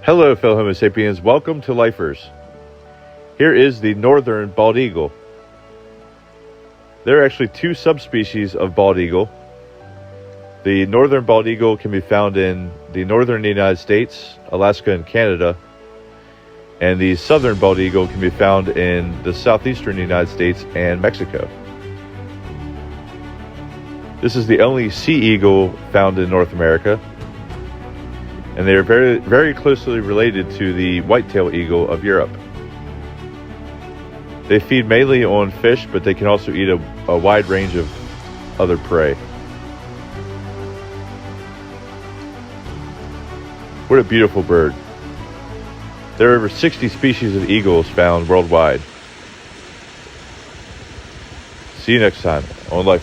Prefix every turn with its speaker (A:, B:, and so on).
A: Hello, fellow Homo sapiens. Welcome to Lifers. Here is the northern bald eagle. There are actually two subspecies of bald eagle. The northern bald eagle can be found in the northern United States, Alaska, and Canada. And the southern bald eagle can be found in the southeastern United States and Mexico. This is the only sea eagle found in North America. And they are very, very closely related to the white-tailed eagle of Europe. They feed mainly on fish, but they can also eat a wide range of other prey. What a beautiful bird. There are over 60 species of eagles found worldwide. See you next time on Life.